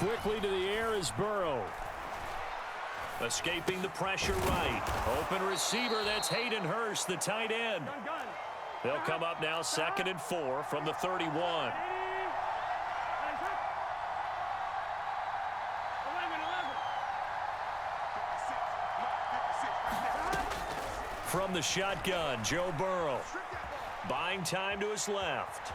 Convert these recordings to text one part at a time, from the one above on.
quickly to the air is Burrow. Escaping the pressure right. Open receiver, that's Hayden Hurst, the tight end. They'll come up now 2nd and 4 from the 31. From the shotgun, Joe Burrow. Buying time to his left.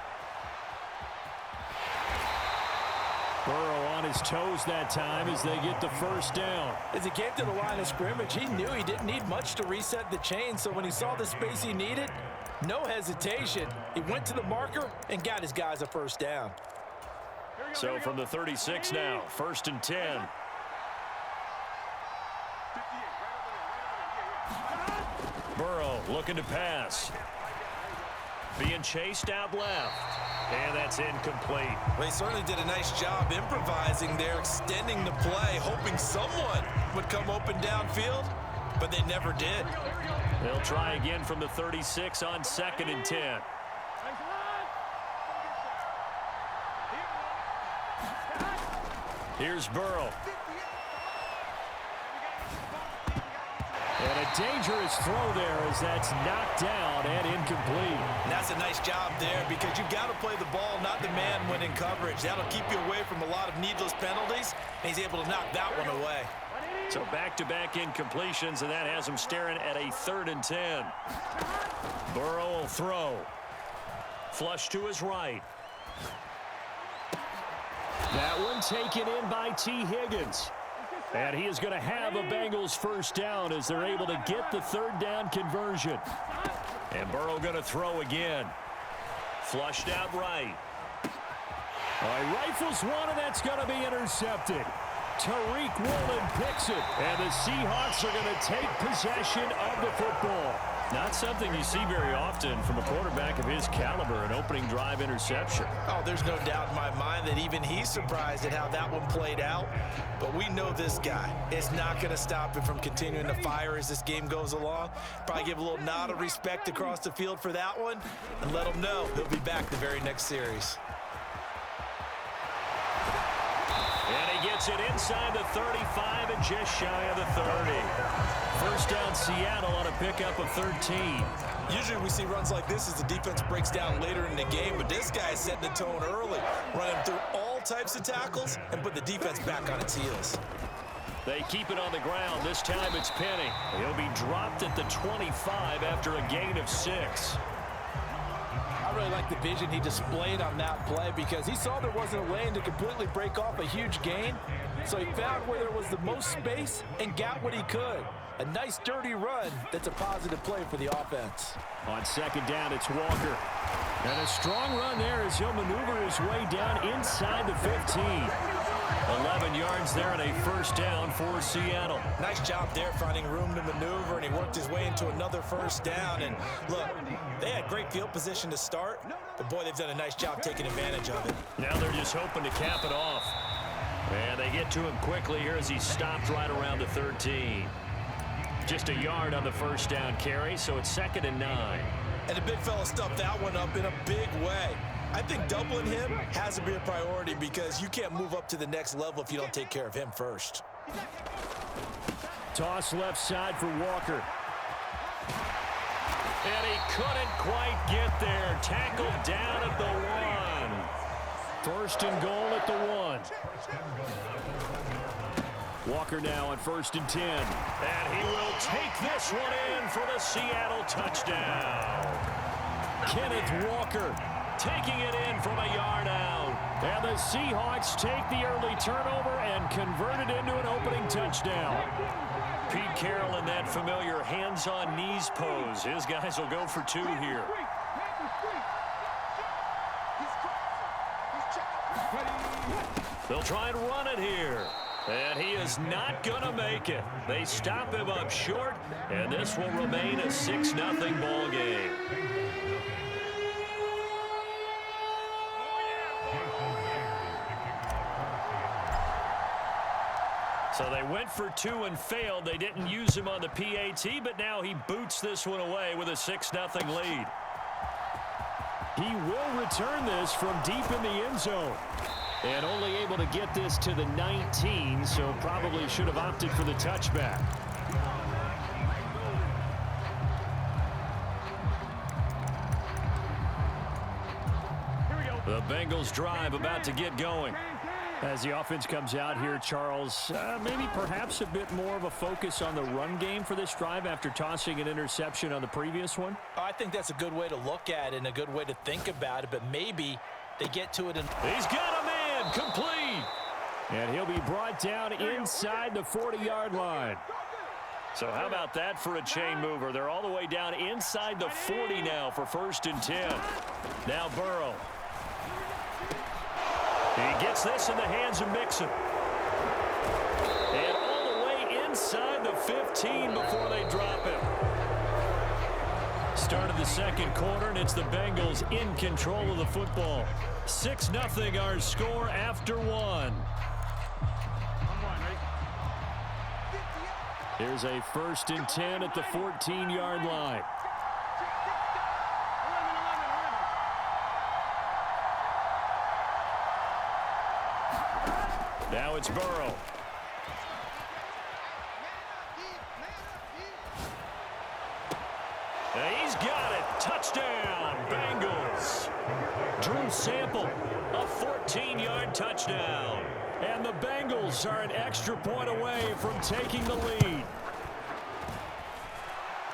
Burrow on his toes that time as they get the first down. As he came to the line of scrimmage, he knew he didn't need much to reset the chain, so when he saw the space he needed, no hesitation. He went to the marker and got his guys a first down. So from the 36 now, 1st and 10. Burrow looking to pass. Being chased out left. And that's incomplete. Well, he certainly did a nice job improvising there, extending the play, hoping someone would come open downfield, but they never did. They'll try again from the 36 on 2nd and 10. Here's Burrow. And a dangerous throw there as that's knocked down and incomplete. And that's a nice job there because you've got to play the ball, not the man when in coverage. That'll keep you away from a lot of needless penalties, and he's able to knock that one away. So back-to-back incompletions, and that has him staring at a 3rd and 10. Burrow will throw. Flush to his right. That one taken in by T. Higgins. And he is going to have a Bengals first down as they're able to get the 3rd down conversion. And Burrow going to throw again. Flushed out right. Rifles one, and that's going to be intercepted. Tariq Woolen picks it. And the Seahawks are going to take possession of the football. Not something you see very often from a quarterback of his caliber, an opening drive interception. Oh, there's no doubt in my mind that even he's surprised at how that one played out. But we know this guy is not going to stop him from continuing to fire as this game goes along. Probably give a little nod of respect across the field for that one and let him know he'll be back the very next series. And he gets it inside the 35 and just shy of the 30. First down Seattle on a pickup of 13. Usually we see runs like this as the defense breaks down later in the game, but this guy is setting the tone early, running through all types of tackles and put the defense back on its heels. They keep it on the ground. This time it's Penny. He'll be dropped at the 25 after a gain of 6. I really like the vision he displayed on that play because he saw there wasn't a lane to completely break off a huge gain. So he found where there was the most space and got what he could. A nice dirty run that's a positive play for the offense. On 2nd down, it's Walker. And a strong run there as he'll maneuver his way down inside the 15. 11 yards there and a first down for Seattle. Nice job there finding room to maneuver, and he worked his way into another first down. And look, they had great field position to start, but boy, they've done a nice job taking advantage of it. Now they're just hoping to cap it off. And they get to him quickly here as he stopped right around the 13. Just a yard on the first down carry, so it's 2nd and 9. And the big fella stuffed that one up in a big way. I think doubling him has to be a priority because you can't move up to the next level if you don't take care of him first. Toss left side for Walker. And he couldn't quite get there. Tackled down at the 1. First and goal at the 1. Walker now on 1st and 10. And he will take this one in for the Seattle touchdown. Kenneth Walker taking it in from a yard out. And the Seahawks take the early turnover and convert it into an opening touchdown. Pete Carroll in that familiar hands-on knees pose. His guys will go for 2 here. They'll try and run it here. And he is not going to make it. They stop him up short, and this will remain a 6-0 ball game. So they went for 2 and failed. They didn't use him on the PAT, but now he boots this one away with a 6-0 lead. He will return this from deep in the end zone. And only able to get this to the 19, so probably should have opted for the touchback. The Bengals drive about to get going. As the offense comes out here, Charles, maybe perhaps a bit more of a focus on the run game for this drive after tossing an interception on the previous one? I think that's a good way to look at it and a good way to think about it, but maybe they get to it. He's got a man complete. And he'll be brought down inside the 40-yard line. So how about that for a chain mover? They're all the way down inside the 40 now for 1st and 10. Now Burrow. He gets this in the hands of Mixon. And all the way inside the 15 before they drop him. Start of the second quarter, and it's the Bengals in control of the football. 6-0 our score after one. Here's a 1st and 10 at the 14-yard line. Now it's Burrow. And he's got it. Touchdown, Bengals. Drew Sample, a 14-yard touchdown. And the Bengals are an extra point away from taking the lead.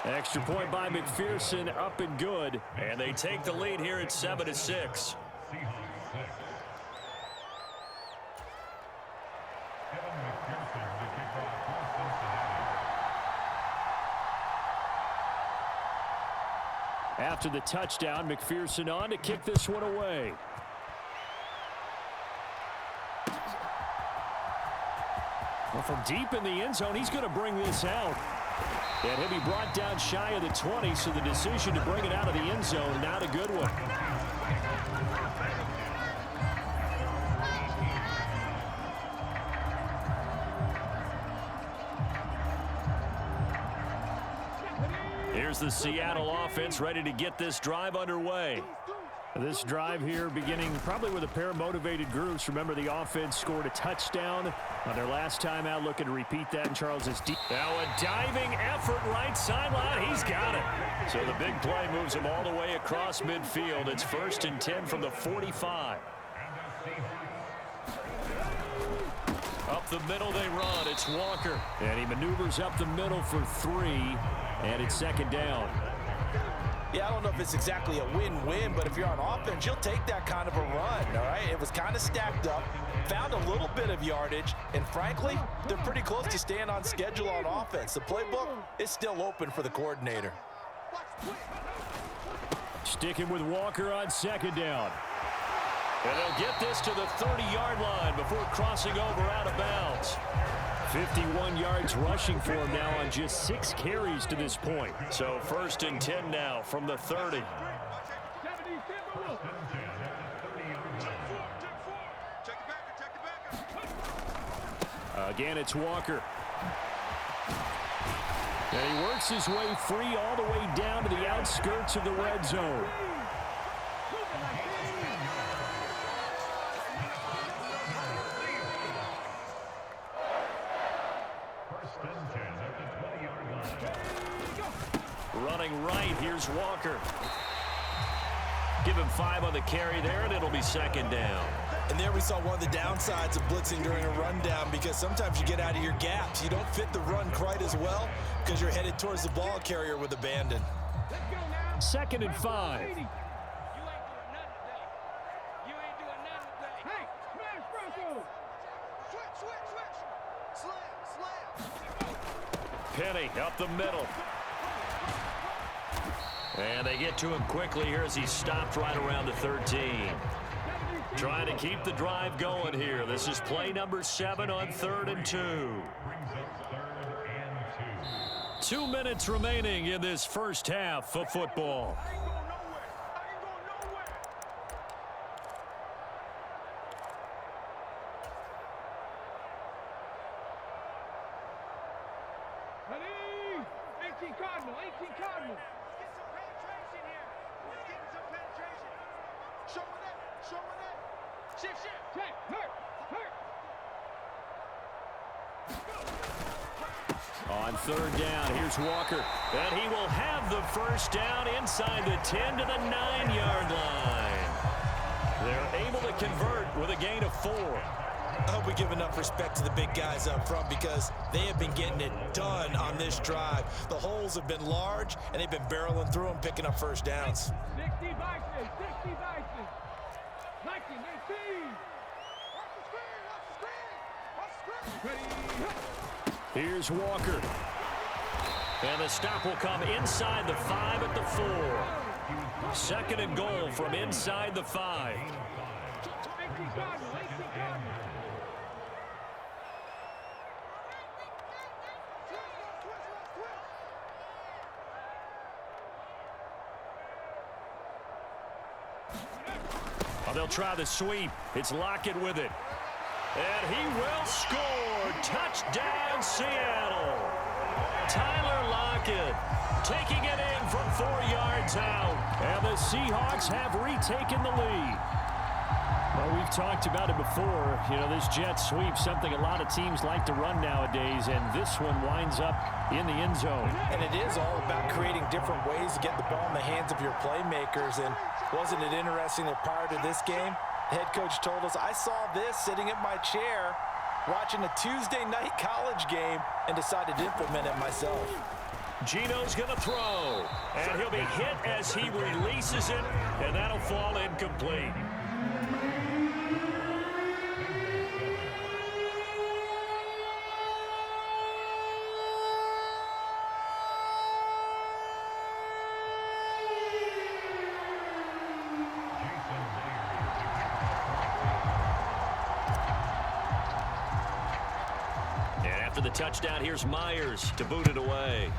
Extra point by McPherson, up and good. And they take the lead here at 7-6. After the touchdown, McPherson on to kick this one away. Well, from deep in the end zone, he's going to bring this out. And he'll be brought down shy of the 20, so the decision to bring it out of the end zone, not a good one. Here's the Seattle offense ready to get this drive underway. This drive here beginning probably with a pair of motivated groups. Remember, the offense scored a touchdown on their last time out. Looking to repeat that in Charles's deep. Now a diving effort right sideline. He's got it. So the big play moves him all the way across midfield. It's 1st and 10 from the 45. Up the middle they run. It's Walker. And he maneuvers up the middle for 3. And it's 2nd down. Yeah, I don't know if it's exactly a win-win, but if you're on offense, you'll take that kind of a run, all right? It was kind of stacked up, found a little bit of yardage, and frankly, they're pretty close to staying on schedule on offense. The playbook is still open for the coordinator. Sticking with Walker on 2nd down. And they'll get this to the 30-yard line before crossing over out of bounds. 51 yards rushing for him now on just 6 carries to this point. So 1st and 10 now from the 30. Again, it's Walker. And he works his way free all the way down to the outskirts of the red zone. Running right, here's Walker. Give him 5 on the carry there, and it'll be 2nd down. And there we saw one of the downsides of blitzing during a rundown, because sometimes you get out of your gaps. You don't fit the run quite as well because you're headed towards the ball carrier with abandon. 2nd and 5. Penny up the middle. And they get to him quickly here as he's stopped right around the 13. Trying to keep the drive going here. This is play number 7 on 3rd and 2. 2 minutes remaining in this first half of football. On third down, here's Walker. And he will have the first down inside the 10 to the 9-yard line. They're able to convert with a gain of 4. I hope we give enough respect to the big guys up front because they have been getting it done on this drive. The holes have been large, and they've been barreling through them, picking up first downs. 60 Vikings, 60 Vikings. Viking, 18. Here's Walker. And the stop will come inside the 5 at the 4. Second and goal from inside the 5. Oh, they'll try the sweep. It's Lockett with it. And he will score. Touchdown, Seattle. Tyler Lockett taking it in from 4 yards out. And the Seahawks have retaken the lead. Well, we've talked about it before. You know, this jet sweep, something a lot of teams like to run nowadays, and this one winds up in the end zone. And it is all about creating different ways to get the ball in the hands of your playmakers. And wasn't it interesting that prior to this game, the head coach told us, I saw this sitting in my chair watching a Tuesday night college game and decided to implement it myself. Gino's going to throw, and he'll be hit as he releases it, and that'll fall incomplete. After the touchdown, here's Myers to boot it away.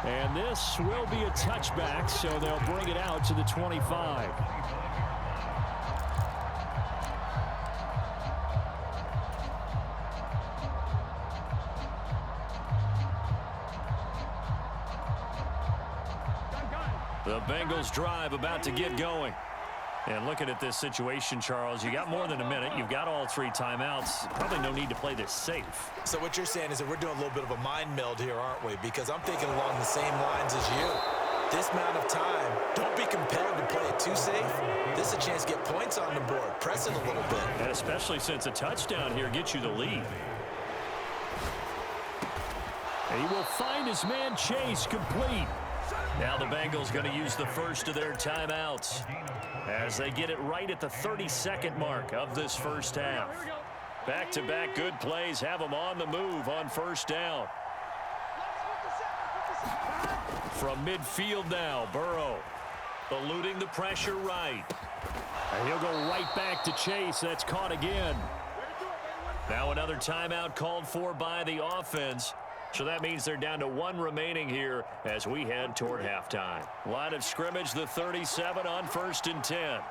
And this will be a touchback, so they'll bring it out to the 25. The Bengals drive about to get going. And looking at this situation, Charles, you got more than a minute. You've got all 3 timeouts. Probably no need to play this safe. So what you're saying is that we're doing a little bit of a mind meld here, aren't we? Because I'm thinking along the same lines as you. This amount of time, don't be compelled to play it too safe. This is a chance to get points on the board. Press it a little bit. And especially since a touchdown here gets you the lead. And he will find his man Chase complete. Now the Bengals going to use the first of their timeouts as they get it right at the 32nd mark of this first half. Back-to-back good plays have them on the move on first down. From midfield now, Burrow eluding the pressure right. And he'll go right back to Chase. That's caught again. Now another timeout called for by the offense. So that means they're down to 1 remaining here as we head toward halftime. Line of scrimmage, the 37 on 1st and 10.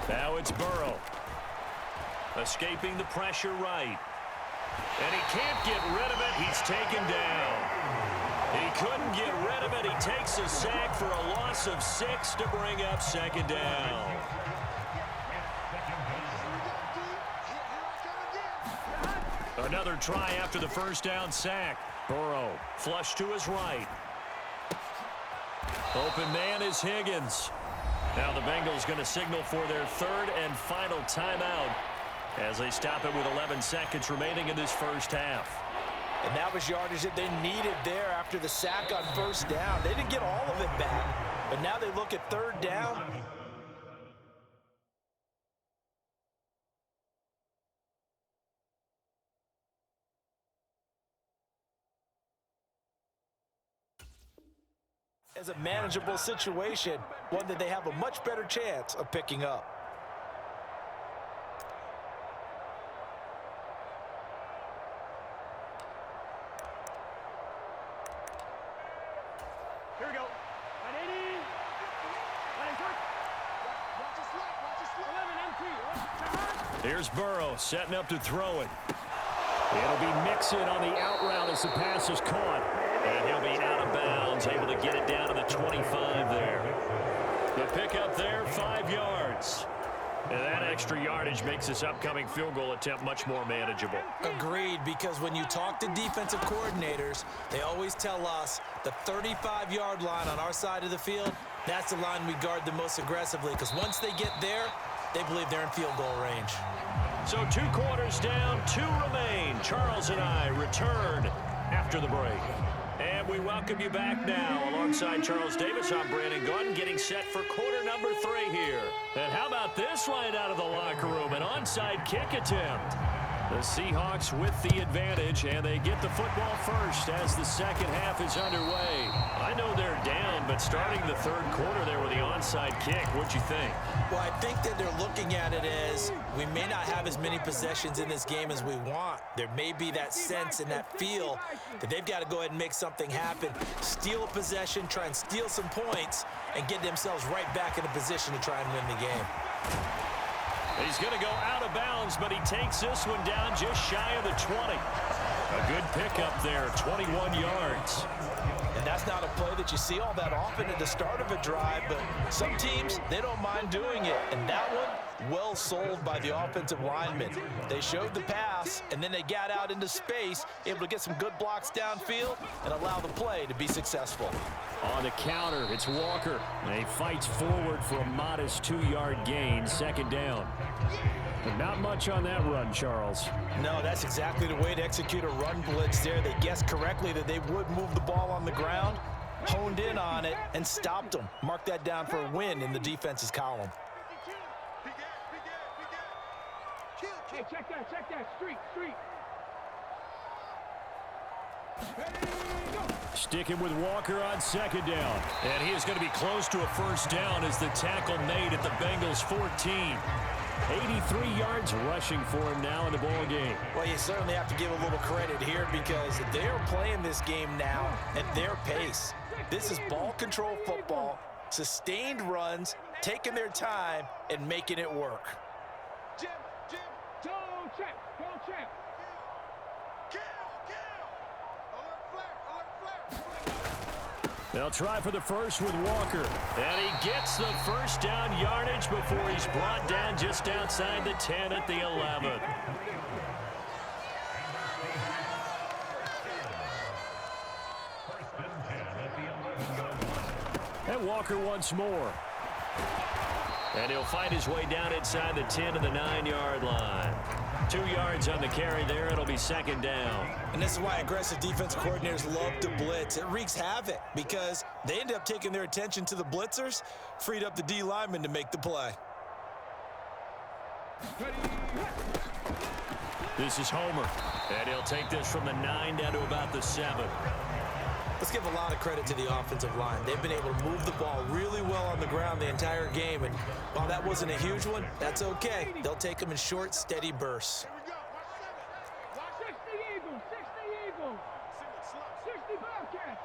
Now it's Burrow. Escaping the pressure right. And he can't get rid of it. He's taken down. He couldn't get rid of it. He takes a sack for a loss of 6 to bring up 2nd down. Another try after the first down sack. Burrow flush to his right. Open man is Higgins. Now the Bengals going to signal for their 3rd and final timeout as they stop it with 11 seconds remaining in this first half. And that was yardage that they needed there after the sack on first down. They didn't get all of it back, but now they look at 3rd down. As a manageable situation, one that they have a much better chance of picking up. Here we go. 180. 180. Watch this left. Watch this left. 11 empty. Here's Burrow setting up to throw it. It'll be Mixon on the out route as the pass is caught. And he'll be out of bounds, able to get it down to the 25 there. The pickup there, 5 yards. And that extra yardage makes this upcoming field goal attempt much more manageable. Agreed, because when you talk to defensive coordinators, they always tell us the 35-yard line on our side of the field, that's the line we guard the most aggressively, because once they get there, they believe they're in field goal range. So 2 quarters down, 2 remain. Charles and I return after the break. And we welcome you back now. Alongside Charles Davis, I'm Brandon Gaudin, getting set for quarter number 3 here. And how about this right out of the locker room? An onside kick attempt. The Seahawks with the advantage, and they get the football first as the second half is underway. I know they're down, but starting the third quarter there with the onside kick, what'd you think? Well, I think that they're looking at it as we may not have as many possessions in this game as we want. There may be that sense and that feel that they've got to go ahead and make something happen, steal a possession, try and steal some points, and get themselves right back in a position to try and win the game. He's going to go out of bounds, but he takes this one down just shy of the 20. A good pickup there, 21 yards. And that's not a play that you see all that often at the start of a drive, but some teams, they don't mind doing it. And that one, well sold by the offensive lineman. They showed the pass, and then they got out into space, able to get some good blocks downfield and allow the play to be successful. On the counter, it's Walker. And he fights forward for a modest 2-yard gain, second down. But not much on that run, Charles. No, that's exactly the way to execute a run blitz there. They guessed correctly that they would move the ball on the ground, honed in on it, and stopped them. Mark that down for a win in the defense's column. Hey, check that. Street. Sticking with Walker on second down. And he is going to be close to a first down as the tackle made at the Bengals 14. 83 yards rushing for him now in the ball game. Well, you certainly have to give a little credit here because they are playing this game now at their pace. This is ball control football, sustained runs, taking their time, and making it work. Jim. Don't check. They'll try for the first with Walker. And he gets the first down yardage before he's brought down just outside the 10 at the 11. And Walker once more. And he'll find his way down inside the 10 to the 9-yard line. 2 yards on the carry there. It'll be second down. And this is why aggressive defense coordinators love to blitz. It wreaks havoc because they end up taking their attention to the blitzers, freed up the D lineman to make the play. This is Homer. And he'll take this from the 9 down to about the 7. Let's give a lot of credit to the offensive line. They've been able to move the ball really well on the ground the entire game. And while that wasn't a huge one, that's okay. They'll take them in short, steady bursts. 60 Eagles. 60 Bobcat.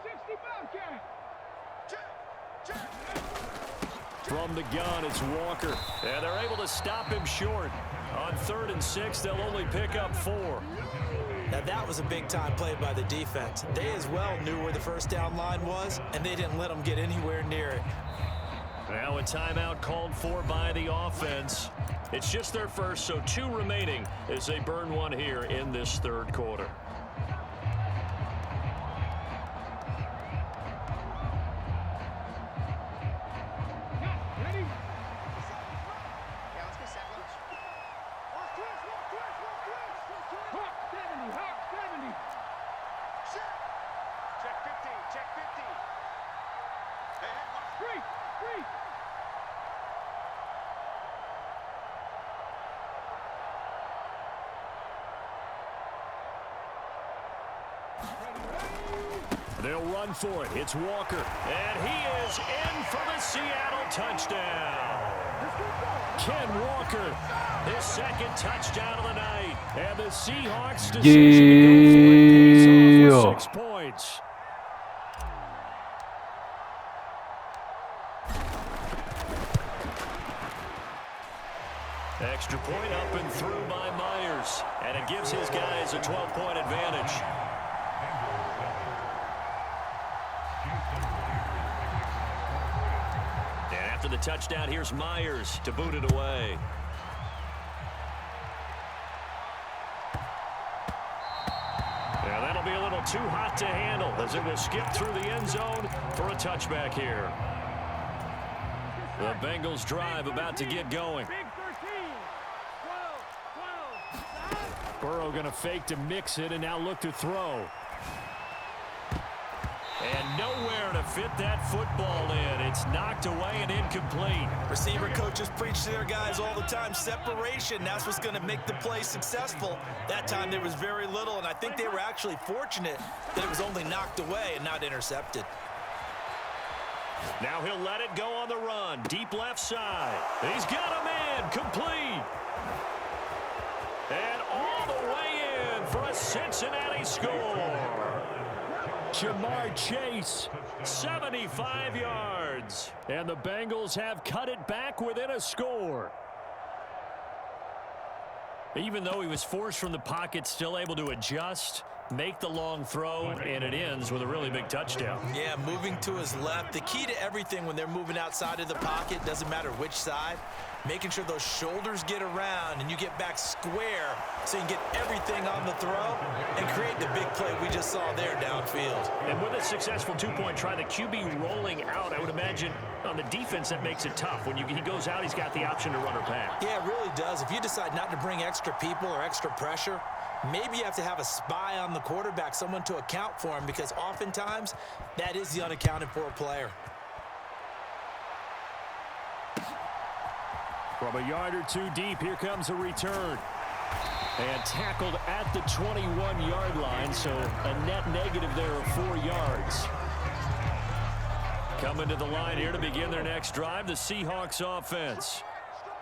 From the gun, it's Walker. And they're able to stop him short. On 3rd and 6, they'll only pick up 4. Now that was a big-time play by the defense. They as well knew where the first down line was, and they didn't let them get anywhere near it. Now a timeout called for by the offense. It's just their first, so 2 remaining as they burn one here in this third quarter. They'll run for it. It's Walker. And he is in for the Seattle touchdown. Ken Walker, his second touchdown of the night. And the Seahawks decision to go for it pays off with 6 points. Extra point up and through by Myers. And it gives his guys a 12-point advantage. And after the touchdown, here's Myers to boot it away. Yeah, that'll be a little too hot to handle as it will skip through the end zone for a touchback here. The Bengals drive about to get going. Burrow going to fake to mix it and now look to throw. And nowhere to fit that football in. It's knocked away and incomplete. Receiver coaches preach to their guys all the time. Separation, that's what's going to make the play successful. That time there was very little, and I think they were actually fortunate that it was only knocked away and not intercepted. Now he'll let it go on the run. Deep left side. He's got a man. Complete. And all the way in for a Cincinnati score. Jamar Chase, 75 yards. And the Bengals have cut it back within a score. Even though he was forced from the pocket, still able to adjust, make the long throw, and it ends with a really big touchdown. Yeah, moving to his left. The key to everything when they're moving outside of the pocket, doesn't matter which side, making sure those shoulders get around and you get back square so you can get everything on the throw and create the big play we just saw there downfield. And with a successful two-point try, the QB rolling out, I would imagine on the defense that makes it tough. When he goes out, he's got the option to run or pass. Yeah, it really does. If you decide not to bring extra people or extra pressure, maybe you have to have a spy on the quarterback, someone to account for him, because oftentimes that is the unaccounted for player. From a yard or two deep, here comes a return. And tackled at the 21-yard line, so a net negative there of 4 yards. Coming to the line here to begin their next drive, the Seahawks offense.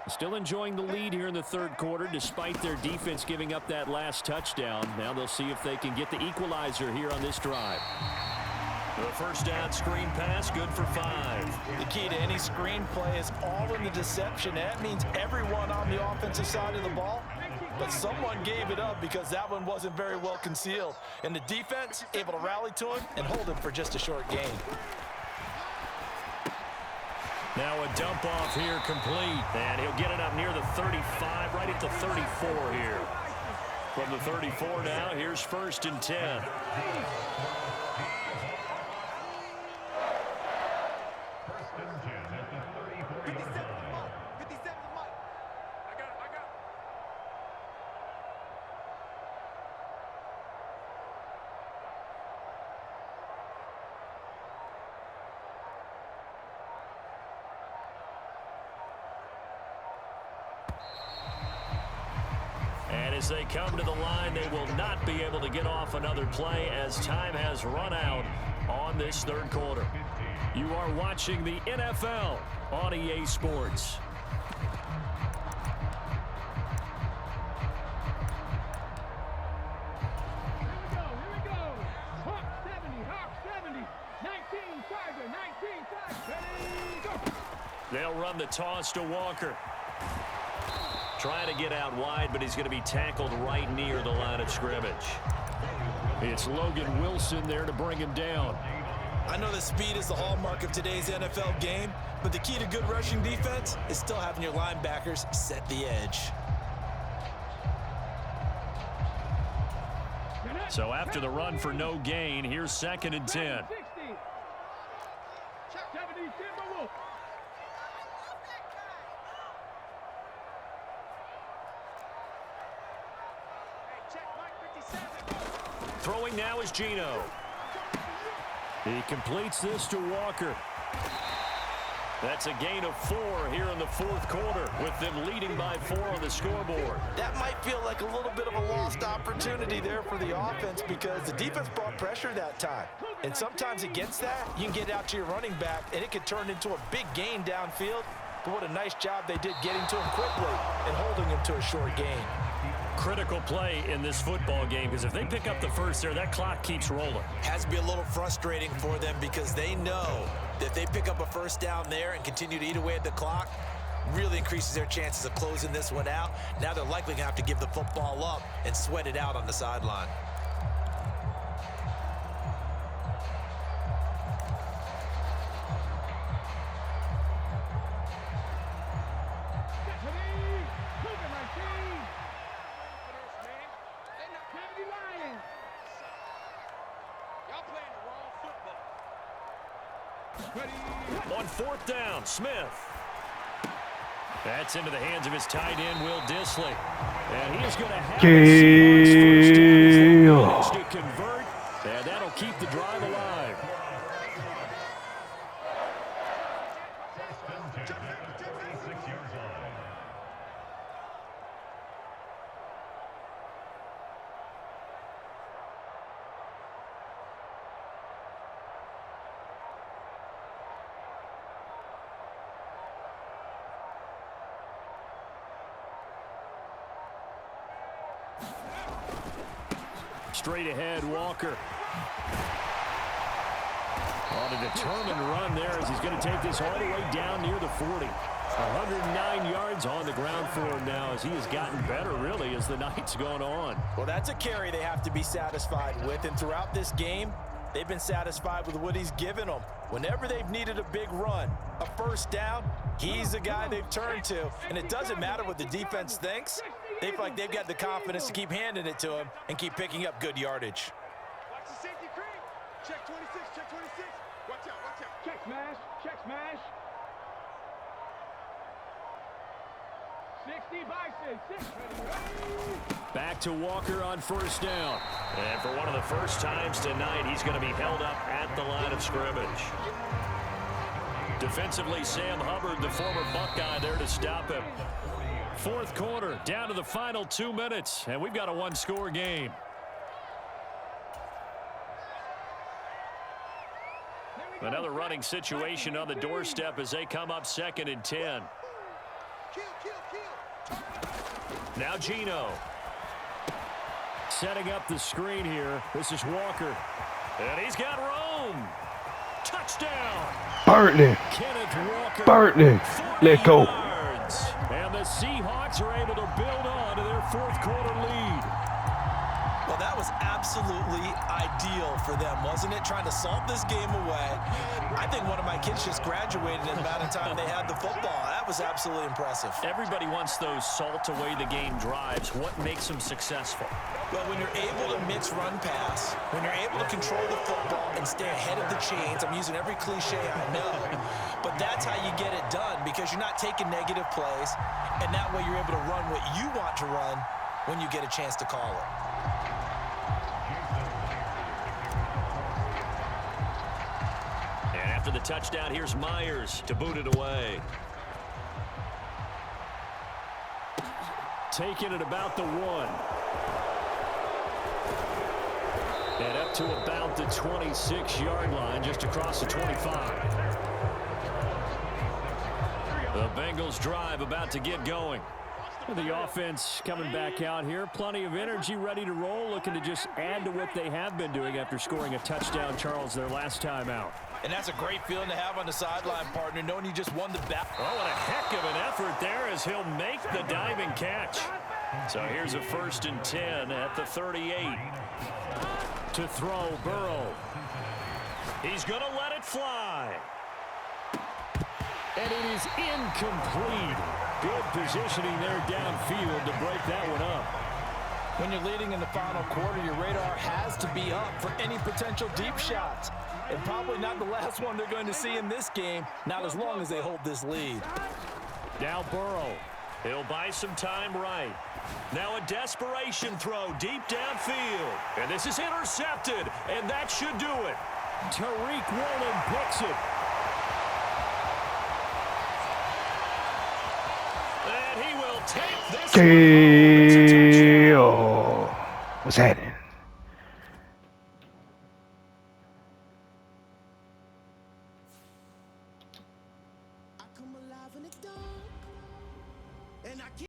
Still enjoying the lead here in the third quarter, despite their defense giving up that last touchdown. Now they'll see if they can get the equalizer here on this drive. The first down screen pass, good for 5. The key to any screen play is all in the deception. That means everyone on the offensive side of the ball, but someone gave it up because that one wasn't very well concealed. And the defense able to rally to him and hold him for just a short gain. Now a dump off here complete, and he'll get it up near the 35, right at the 34 here. From the 34 now, here's 1st and 10. As they come to the line, they will not be able to get off another play as time has run out on this third quarter. You are watching the NFL on EA Sports. Here we go. Hawk 70, 19 Tiger, 19 Tiger. Ready, go. They'll run the toss to Walker. Trying to get out wide, but he's going to be tackled right near the line of scrimmage. It's Logan Wilson there to bring him down. I know that speed is the hallmark of today's NFL game, but the key to good rushing defense is still having your linebackers set the edge. So after the run for no gain, here's 2nd and 10. 70, Timberwolves. Throwing now is Geno. He completes this to Walker. That's a gain of 4 here in the fourth quarter, with them leading by 4 on the scoreboard. That might feel like a little bit of a lost opportunity there for the offense because the defense brought pressure that time. And sometimes against that, you can get out to your running back, and it could turn into a big gain downfield. But what a nice job they did getting to him quickly and holding him to a short gain. Critical play in this football game, because if they pick up the first there, that clock keeps rolling. Has to be a little frustrating for them because they know that if they pick up a first down there and continue to eat away at the clock, really increases their chances of closing this one out. Now they're likely going to have to give the football up and sweat it out on the sideline. On fourth down, Smith. That's into the hands of his tight end, Will Dissly. And he is going to have a first down to convert, and that'll keep the drive alive. Straight ahead, Walker. On a determined run there as he's going to take this all the way down near the 40. 109 yards on the ground for him now as he has gotten better, really, as the night's gone on. Well, that's a carry they have to be satisfied with, and throughout this game, they've been satisfied with what he's given them. Whenever they've needed a big run, a first down, he's the guy they've turned to. And it doesn't matter what the defense thinks. They feel like they've got the confidence to keep handing it to him and keep picking up good yardage. Watch the safety creep. Check 26, check 26. Watch out, watch out. Check smash, check smash. 60 by 6. Back to Walker on first down. And for one of the first times tonight, he's going to be held up at the line of scrimmage. Defensively, Sam Hubbard, the former Buckeye, there to stop him. Fourth quarter, down to the final 2 minutes, and we've got a one-score game. Another running situation on the doorstep as they come up 2nd and 10. Now Gino. Setting up the screen here. This is Walker. And he's got Rome. Touchdown. Bartley. Kenneth Walker. Bartley. Let go. Yards. And the Seahawks are able to build on to their fourth quarter lead. Well, that was absolutely ideal for them, wasn't it? Trying to salt this game away. I think one of my kids just graduated in the amount of time they had the football. That was absolutely impressive. Everybody wants those salt away the game drives. What makes them successful? Well, when you're able to mix run pass, when you're able to control the football and stay ahead of the chains, I'm using every cliche I know, but that's how you get it done because you're not taking negative plays, and that way you're able to run what you want to run when you get a chance to call it. And after the touchdown, here's Myers to boot it away. Taking it about the 1. And up to about the 26-yard line, just across the 25. The Bengals drive about to get going. The offense coming back out here. Plenty of energy, ready to roll, looking to just add to what they have been doing after scoring a touchdown, Charles, their last time out. And that's a great feeling to have on the sideline, partner, knowing you just won the battle. Oh, and a heck of an effort there as he'll make the diving catch. So here's a 1st and 10 at the 38. To throw, Burrow. He's going to let it fly. And it is incomplete. Good positioning there downfield to break that one up. When you're leading in the final quarter, your radar has to be up for any potential deep shots. And probably not the last one they're going to see in this game, not as long as they hold this lead. Now Burrow. He'll buy some time right. Now a desperation throw deep downfield. And this is intercepted, and that should do it. Tariq Woolen picks it. And he will take this. What's happening?